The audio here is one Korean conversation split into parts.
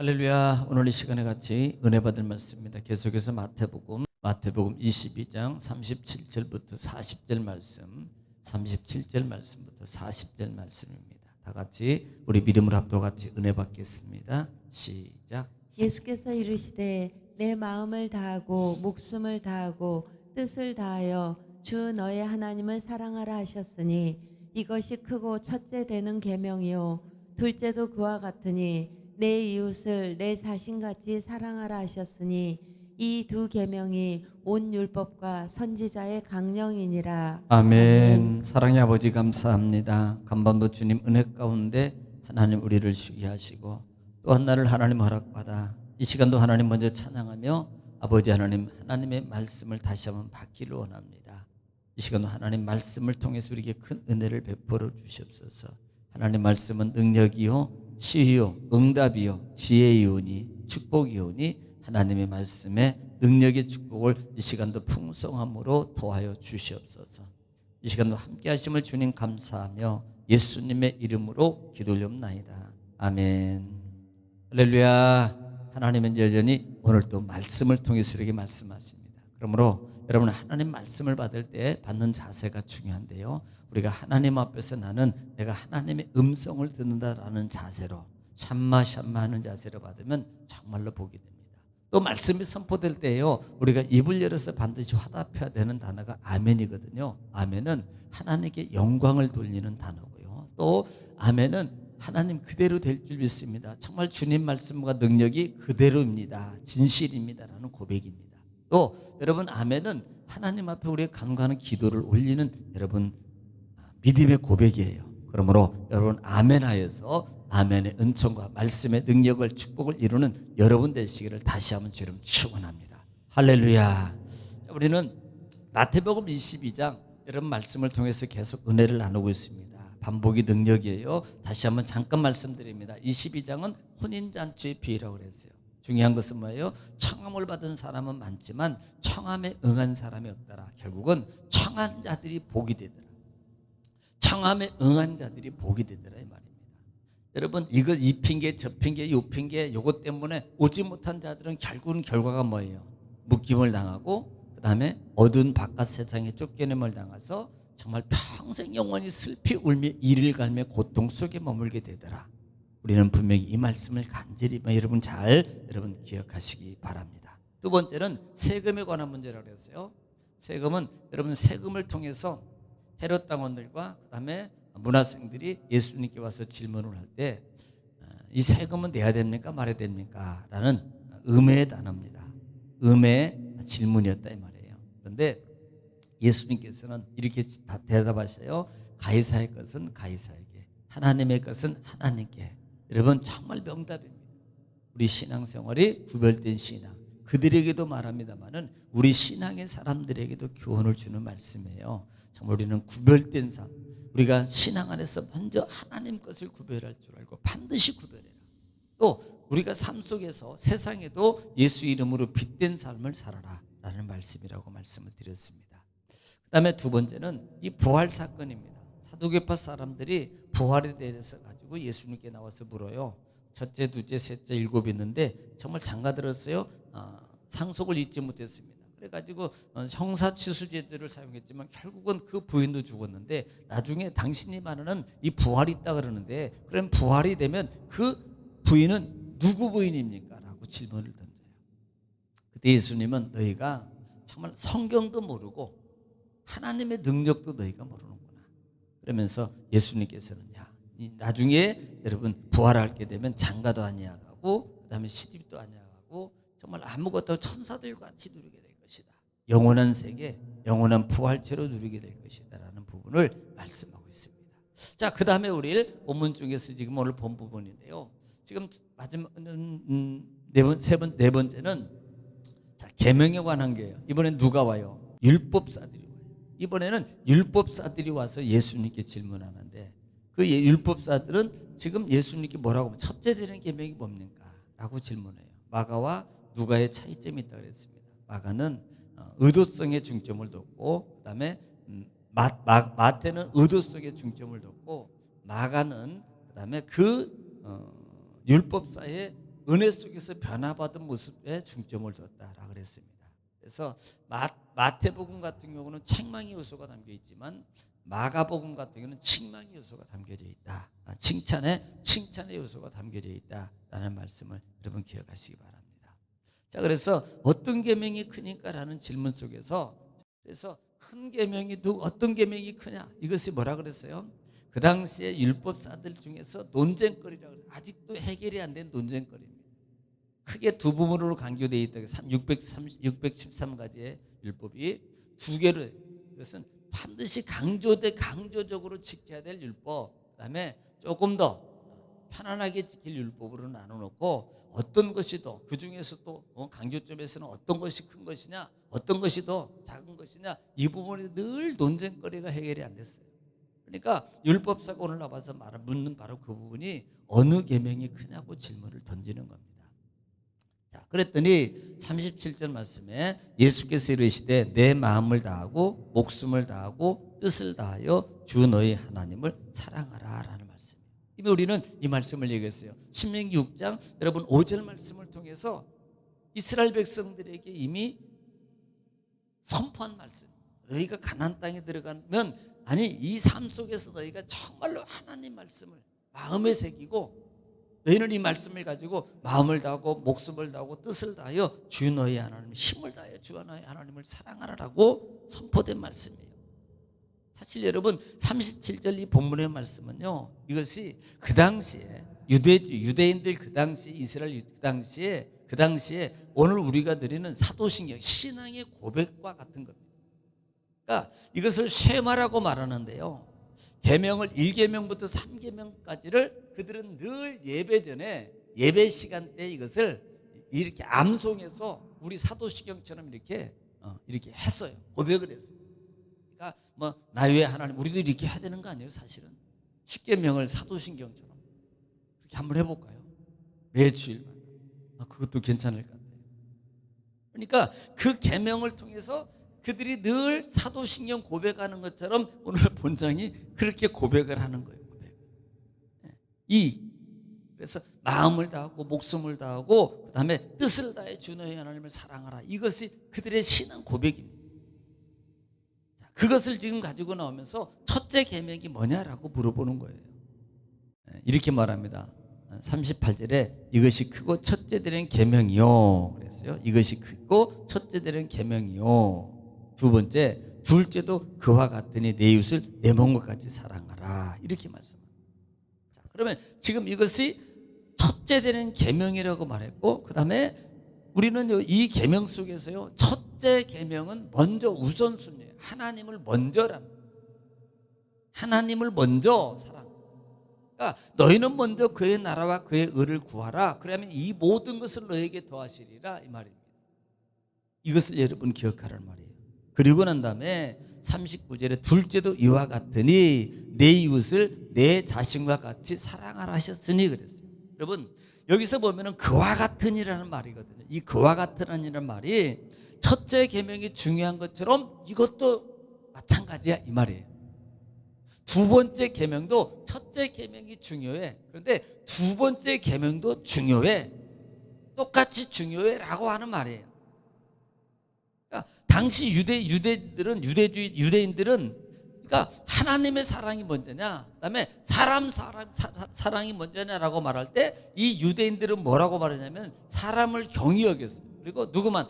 할렐루야. 오늘 이 시간에 같이 은혜 받을 말씀입니다. 계속해서 마태복음 22장 37절부터 40절 말씀, 37절 말씀부터 40절 말씀입니다. 다 같이 우리 믿음을 합도 같이 은혜 받겠습니다. 시작. 예수께서 이르시되 내 마음을 다하고 목숨을 다하고 뜻을 다하여 주 너의 하나님을 사랑하라 하셨으니 이것이 크고 첫째 되는 계명이요 둘째도 그와 같으니 내 이웃을 내 자신같이 사랑하라 하셨으니 이 두 계명이 온 율법과 선지자의 강령이니라. 아멘. 사랑의 아버지 감사합니다. 간밤도 주님 은혜 가운데 하나님 우리를 쉬게 하시고 또 한 날을 하나님 허락받아 이 시간도 하나님 먼저 찬양하며 아버지 하나님의 말씀을 다시 한번 받기를 원합니다. 이 시간도 하나님 말씀을 통해서 우리에게 큰 은혜를 베풀어 주시옵소서. 하나님 말씀은 능력이요 치유요 응답이요 지혜이오니 축복이오니 하나님의 말씀에 능력의 축복을 이 시간도 풍성함으로 더하여 주시옵소서. 이 시간도 함께 하심을 주님 감사하며 예수님의 이름으로 기도 올려옵나이다. 아멘. 할렐루야. 하나님은 여전히 오늘 또 말씀을 통해서 우리에게 말씀하십니다. 그러므로 여러분 하나님 말씀을 받을 때 받는 자세가 중요한데요. 우리가 하나님 앞에서 나는 내가 하나님의 음성을 듣는다라는 자세로 샴마 하는 자세로 받으면 정말로 복이 됩니다. 또 말씀이 선포될 때요, 우리가 입을 열어서 반드시 화답해야 되는 단어가 아멘이거든요. 아멘은 하나님께 영광을 돌리는 단어고요. 또 아멘은 하나님 그대로 될 줄 믿습니다. 정말 주님 말씀과 능력이 그대로입니다. 진실입니다라는 고백입니다. 또 여러분 아멘은 하나님 앞에 우리의 간구하는 기도를 올리는 여러분 믿음의 고백이에요. 그러므로 여러분 아멘하여서 아멘의 은총과 말씀의 능력을 축복을 이루는 여러분 되시기를 다시 한번 주님 축원합니다. 할렐루야. 우리는 마태복음 22장 여러분 말씀을 통해서 계속 은혜를 나누고 있습니다. 반복이 능력이에요. 다시 한번 잠깐 말씀드립니다. 22장은 혼인잔치의 비유라고 그랬어요. 중요한 것은 뭐예요? 청함을 받은 사람은 많지만 청함에 응한 사람이 없더라. 결국은 청한 자들이 복이 되더라. 청함에 응한 자들이 복이 되더라 이 말입니다. 여러분 이거 이 핑계 저 핑계 요 핑계 요것 때문에 오지 못한 자들은 결국은 결과가 뭐예요? 묶임을 당하고 그 다음에 어두운 바깥 세상에 쫓겨냄을 당해서 정말 평생 영원히 슬피 울며 이를 갈며 고통 속에 머물게 되더라. 우리는 분명히 이 말씀을 간절히 여러분 잘 기억하시기 바랍니다. 두 번째는 세금에 관한 문제라고 했어요. 세금은 여러분 세금을 통해서 헤롯 당원들과 그다음에 문화생들이 예수님께 와서 질문을 할 때 이 세금은 내야 됩니까 말아야 됩니까? 라는 음해의 단어입니다. 음해의 질문이었다 이 말이에요. 그런데 예수님께서는 이렇게 대답하셔요. 가이사의 것은 가이사에게, 하나님의 것은 하나님께. 여러분 정말 명답입니다. 우리 신앙생활이 구별된 신앙, 그들에게도 말합니다마는 우리 신앙의 사람들에게도 교훈을 주는 말씀이에요. 정말 우리는 구별된 삶, 우리가 신앙 안에서 먼저 하나님 것을 구별할 줄 알고 반드시 구별해라. 또 우리가 삶 속에서 세상에도 예수 이름으로 빛된 삶을 살아라 라는 말씀이라고 말씀을 드렸습니다. 그 다음에 두 번째는 이 부활 사건입니다. 사두개파 사람들이 부활에 대해서 가지고 예수님께 나와서 물어요. 첫째, 둘째, 셋째, 일곱 있는데 정말 장가들었어요. 상속을 잊지 못했습니다. 그래가지고 형사취수제도를 사용했지만 결국은 그 부인도 죽었는데 나중에 당신이 말하는 이 부활이 있다 그러는데 그럼 부활이 되면 그 부인은 누구 부인입니까? 라고 질문을 던져요. 그때 예수님은 너희가 정말 성경도 모르고 하나님의 능력도 너희가 모르는구나. 그러면서 예수님께서는 나중에 여러분 부활하게 되면 장가도 아니하고 그다음에 시집도 아니하고 정말 아무것도 천사들과 같이 누리게 될 것이다. 영원한 세계, 영원한 부활체로 누리게 될 것이다 라는 부분을 말씀하고 있습니다. 자, 그 다음에 우리 본문 중에서 지금 오늘 본 부분인데요. 지금 마지막 네 번째는 자, 계명에 관한 게예요. 이번엔 누가 와요? 율법사들이 와요. 이번에는 율법사들이 와서 예수님께 질문하는데 그 율법사들은 지금 예수님께 뭐라고 하면 첫째 되는 계명이 뭡니까? 라고 질문해요. 마가와 누가의 차이점이 있다고 그랬습니다. 마가는 의도성에 중점을 뒀고 그 다음에 마태는 의도성에 중점을 뒀고 마가는 그 다음에 율법사의 은혜 속에서 변화받은 모습에 중점을 뒀다라고 그랬습니다. 그래서 마태복음 같은 경우는 책망의 요소가 담겨 있지만 마가복음 같은 경우는 칭망의 요소가 담겨져 있다. 칭찬의 요소가 담겨져 있다라는 말씀을 여러분 기억하시기 바랍니다. 자, 그래서 어떤 계명이 크니까라는 질문 속에서 그래서 큰 계명이 어떤 계명이 크냐? 이것이 뭐라 그랬어요? 그 당시에 율법사들 중에서 논쟁거리라고 해서 아직도 해결이 안 된 논쟁거리입니다. 크게 두 부분으로 강조되어 있다. 613가지의 율법이 두 개로, 이것은 반드시 강조적으로 지켜야 될 율법, 그다음에 조금 더 편안하게 지킬 율법으로 나눠놓고 어떤 것이 더 그 중에서 또 강조점에서는 어떤 것이 큰 것이냐, 어떤 것이 더 작은 것이냐, 이 부분이 늘 논쟁거리가 해결이 안 됐어요. 그러니까 율법사가 오늘 나와서 묻는 바로 그 부분이 어느 계명이 크냐고 질문을 던지는 겁니다. 자, 그랬더니 37절 말씀에 예수께서 이르시되 내 마음을 다하고 목숨을 다하고 뜻을 다하여 주 너희 하나님을 사랑하라 라는 말씀이에요. 이미 우리는 이 말씀을 얘기했어요. 신명기 6장 여러분 5절 말씀을 통해서 이스라엘 백성들에게 이미 선포한 말씀. 너희가 가나안 땅에 들어가면 이 삶 속에서 너희가 정말로 하나님 말씀을 마음에 새기고 너희는 이 말씀을 가지고 마음을 다하고 목숨을 다하고 뜻을 다하여 주 너희 하나님 힘을 다하여 주 너희 하나님을 사랑하라라고 선포된 말씀이에요. 사실 여러분 37절 이 본문의 말씀은요, 이것이 그 당시에 유대인들 그 당시에 이스라엘 그 당시에 오늘 우리가 드리는 사도신경 신앙의 고백과 같은 겁니다. 그러니까 이것을 쉐마라고 말하는데요. 계명을 1계명부터 3계명까지를 그들은 늘 예배 전에 예배 시간 때 이것을 이렇게 암송해서 우리 사도신경처럼 이렇게 했어요. 고백을 했어요. 그러니까 나 외에 하나님, 우리도 이렇게 해야 되는 거 아니에요? 사실은 10계명을 사도신경처럼 그렇게 한번 해볼까요? 매주일마다. 그것도 괜찮을 것 같아요. 그러니까 그 계명을 통해서 그들이 늘 사도신경 고백하는 것처럼 오늘 본장이 그렇게 고백을 하는 거예요. 그래서 마음을 다하고 목숨을 다하고 그다음에 뜻을 다해 주 너희 하나님을 사랑하라. 이것이 그들의 신앙 고백입니다. 그것을 지금 가지고 나오면서 첫째 계명이 뭐냐라고 물어보는 거예요. 이렇게 말합니다. 38절에 이것이 크고 첫째 되는 계명이요. 그랬어요. 이것이 크고 첫째 되는 계명이요. 두 번째, 둘째도 그와 같으니 내 이웃을 내 몸과 같이 사랑하라. 이렇게 말씀합니다. 자, 그러면 지금 이것이 첫째 되는 계명이라고 말했고, 그 다음에 우리는 이 계명 속에서요, 첫째 계명은 먼저 우선순위예요. 하나님을 먼저랍니다. 하나님을 먼저 사랑. 그러니까 너희는 먼저 그의 나라와 그의 의를 구하라. 그러면 이 모든 것을 너에게 더하시리라 이 말입니다. 이것을 여러분 기억하라는 말이에요. 그리고 난 다음에 39절에 둘째도 이와 같으니 내 이웃을 내 자신과 같이 사랑하라 하셨으니 그랬어요. 여러분 여기서 보면은 그와 같으니라는 말이거든요. 이 그와 같으라는 말이 첫째 계명이 중요한 것처럼 이것도 마찬가지야 이 말이에요. 두 번째 계명도 첫째 계명이 중요해. 그런데 두 번째 계명도 중요해. 똑같이 중요해라고 하는 말이에요. 그러니까 당시 유대인들은 그러니까 하나님의 사랑이 먼저냐, 그다음에 사랑이 먼저냐라고 말할 때 이 유대인들은 뭐라고 말하냐면 사람을 경히 여겼어요. 그리고 누구만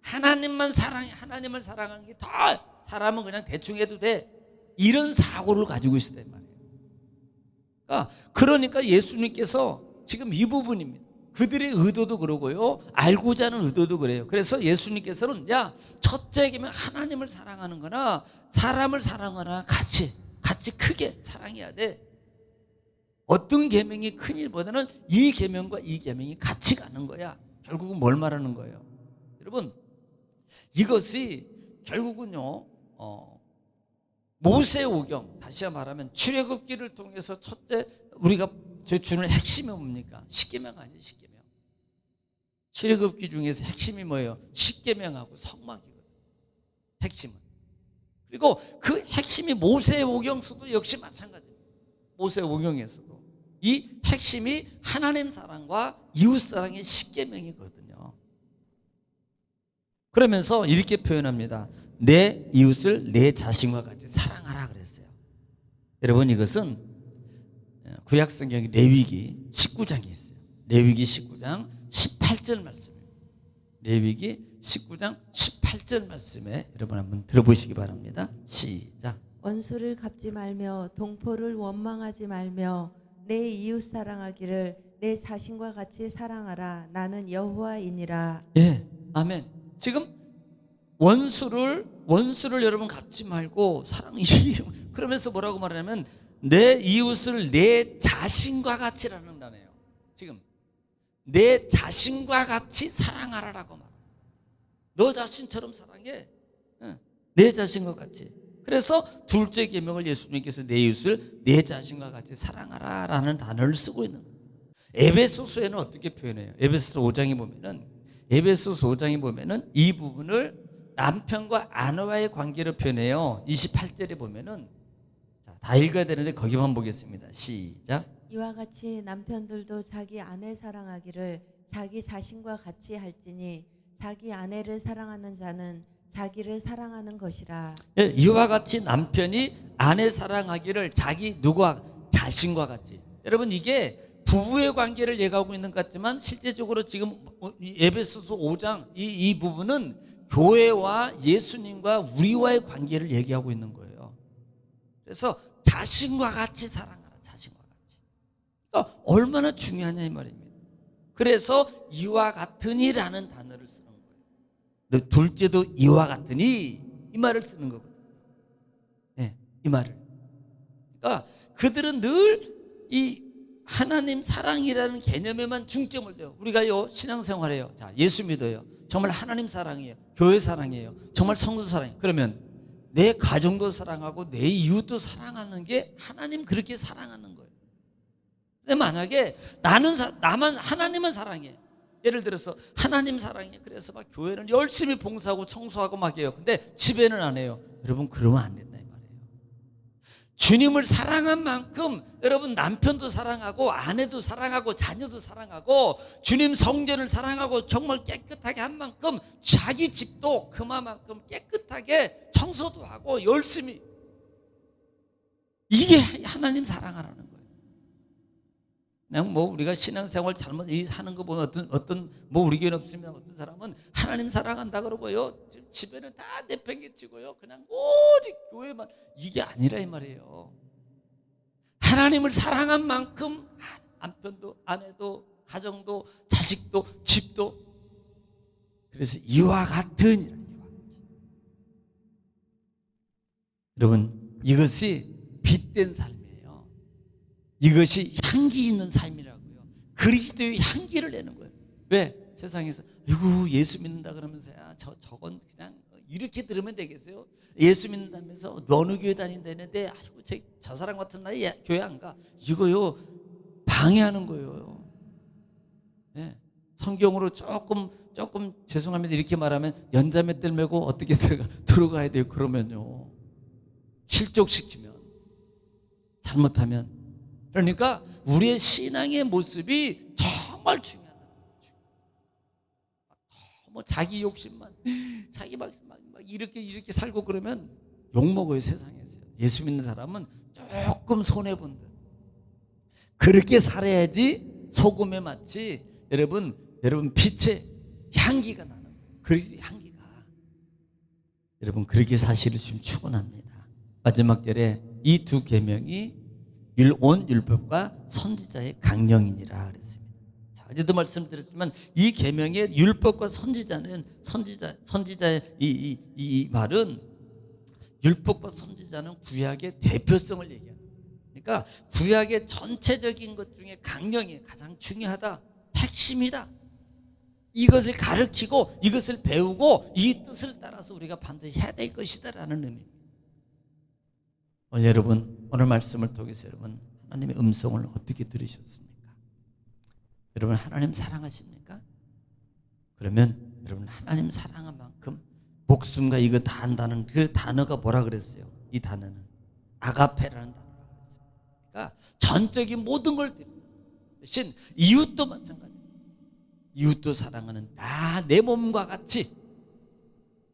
하나님을 사랑하는 게 더 사람은 그냥 대충 해도 돼. 이런 사고를 가지고 있었단 말이에요. 그러니까 예수님께서 지금 이 부분입니다. 그들의 의도도 그러고요, 알고자 하는 의도도 그래요. 그래서 예수님께서는 첫째 계명 하나님을 사랑하는 거나 사람을 사랑하나 같이 크게 사랑해야 돼. 어떤 계명이 큰 일보다는 이 계명과 이 계명이 같이 가는 거야. 결국은 뭘 말하는 거예요? 여러분 이것이 결국은요 모세오경, 다시 말하면 출애굽기를 통해서 첫째 우리가 주는 핵심이 뭡니까? 십계명 아니에요. 십계명. 출애굽기 중에서 핵심이 뭐예요? 십계명하고 성막이거든요. 핵심은. 그리고 그 핵심이 모세오경서도 역시 마찬가지입니다. 모세오경에서도 이 핵심이 하나님 사랑과 이웃 사랑의 십계명이거든요. 그러면서 이렇게 표현합니다. 내 이웃을 내 자신과 같이 사랑하라 그랬어요. 여러분, 이것은 구약 성경 레위기 19장에 있어요. 레위기 19장 18절 말씀입니다. 레위기 19장 18절 말씀에 여러분 한번 들어보시기 바랍니다. 시작. 원수를 갚지 말며 동포를 원망하지 말며 내 이웃 사랑하기를 내 자신과 같이 사랑하라. 나는 여호와이니라. 예, 아멘. 지금 원수를 여러분 갚지 말고 그러면서 뭐라고 말하냐면 내 이웃을 내 자신과 같이라는 단어예요. 지금 내 자신과 같이 사랑하라라고 말합니다. 너 자신처럼 사랑해. 내 자신과 같이. 그래서 둘째 계명을 예수님께서 내 이웃을 내 자신과 같이 사랑하라라는 단어를 쓰고 있는 거예요. 에베소서에는 어떻게 표현해요? 에베소서 5장에 보면은 이 부분을 남편과 아내와의 관계로 표현해요. 28절에 보면은 다 읽어야 되는데 거기만 보겠습니다. 시작. 이와 같이 남편들도 자기 아내 사랑하기를 자기 자신과 같이 할지니 자기 아내를 사랑하는 자는 자기를 사랑하는 것이라. 예, 이와 같이 남편이 아내 사랑하기를 자기 누구와 자신과 같이. 여러분, 이게 부부의 관계를 얘기하고 있는 것 같지만 실제적으로 지금 에베소서 5장 이 부분은 교회와 예수님과 우리와의 관계를 얘기하고 있는 거예요. 그래서 자신과 같이 사랑하라. 자신과 같이. 그러니까 얼마나 중요하냐 이 말입니다. 그래서 이와 같으니라는 단어를 쓰는 거예요. 둘째도 이와 같으니 이 말을 쓰는 거거든요. 네, 이 말을. 그러니까 그들은 늘 이 하나님 사랑이라는 개념에만 중점을 둬요. 우리가요 신앙생활해요. 자, 예수 믿어요. 정말 하나님 사랑이에요. 교회 사랑이에요. 정말 성도 사랑이에요. 그러면 내 가정도 사랑하고 내 이웃도 사랑하는 게 하나님 그렇게 사랑하는 거예요. 근데 만약에 나만 하나님만 사랑해. 예를 들어서 하나님 사랑해. 그래서 막 교회는 열심히 봉사하고 청소하고 막 해요. 근데 집에는 안 해요. 여러분, 그러면 안 된다 이 말이에요. 주님을 사랑한 만큼 여러분 남편도 사랑하고 아내도 사랑하고 자녀도 사랑하고 주님 성전을 사랑하고 정말 깨끗하게 한 만큼 자기 집도 그만큼 깨끗하게 청소도 하고 열심히. 이게 하나님 사랑하라는 거예요. 그냥 뭐 우리가 신앙생활 잘못 하는 거 보면 어떤 뭐 우리 교회는 없으면 어떤 사람은 하나님 사랑한다 그러고요 집에는 다 내팽개치고요 그냥 오직 교회만. 이게 아니라 이 말이에요. 하나님을 사랑한 만큼 남편도 아내도 가정도 자식도 집도. 그래서 이와 같은. 여러분, 이것이 빛된 삶이에요. 이것이 향기 있는 삶이라고요. 그리스도의 향기를 내는 거예요. 왜? 세상에서 아이고 예수 믿는다 그러면서 저건 그냥 이렇게 들으면 되겠어요? 예수 믿는다면서 어느 교회 다닌다는데 아이고 저 사람 같은 나이 교회 안 가. 이거요 방해하는 거예요. 네. 성경으로 조금 죄송합니다 이렇게 말하면 연자맷들 메고 어떻게 들어가야 돼요? 그러면요 실족시키면 잘못하면. 그러니까 우리의 신앙의 모습이 정말 중요하다. 뭐 자기 욕심만, 자기 막 이렇게 살고 그러면 욕 먹어요 세상에서. 예수 믿는 사람은 조금 손해 본 듯. 그렇게 살아야지 소금에 마치 여러분 빛의 향기가 나는 거예요. 그리스도의 향기가. 여러분 그렇게 사실을 지금 축원합니다. 마지막 절에 이 두 계명이 온 율법과 선지자의 강령이니라 그랬습니다. 자, 어제도 말씀드렸지만 이 계명의 율법과 선지자의 이 말은 율법과 선지자는 구약의 대표성을 얘기합니다. 그러니까 구약의 전체적인 것 중에 강령이 가장 중요하다, 핵심이다. 이것을 가르치고 이것을 배우고 이 뜻을 따라서 우리가 반드시 해야 될 것이다라는 의미입니다. 여러분 오늘 말씀을 통해서 여러분 하나님의 음성을 어떻게 들으셨습니까? 여러분 하나님 사랑하십니까? 그러면 여러분 하나님 사랑한 만큼 목숨과 이거 다 한다는 그 단어가 뭐라 그랬어요? 이 단어는 아가페라는 단어라고 그랬어요. 사랑하니까 전적인 모든 걸 드립니다. 대신 이웃도 마찬가지입니다. 이웃도 사랑하는 내 몸과 같이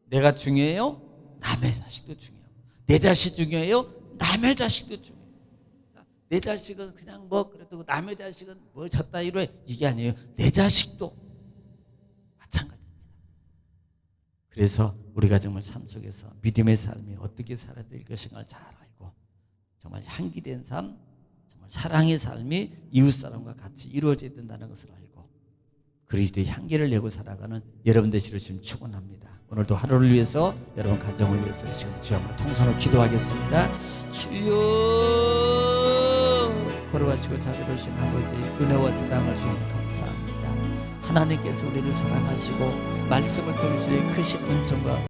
내가 중요해요? 남의 자식도 중요하고 내 자식 중요해요? 남의 자식도 중요해요. 내 자식은 그냥 뭐 그래도 남의 자식은 뭐 졌다 이래 이게 아니에요. 내 자식도 마찬가지입니다. 그래서 우리가 정말 삶 속에서 믿음의 삶이 어떻게 살아야 될 것인가를 잘 알고 정말 향기된 삶, 정말 사랑의 삶이 이웃 사람과 같이 이루어져야 된다는 것을 알고 그리스도의 향기를 내고 살아가는 여러분 되시기를 주님 축원합니다. 오늘도 하루를 위해서 여러분 가정을 위해서 이 시간 주여 한번 통성으로 기도하겠습니다. 주여 걸어가시고 자비로우신 아버지 은혜와 사랑을 주님 감사합니다. 하나님께서 우리를 사랑하시고 말씀을 통해 주의 크신 은총과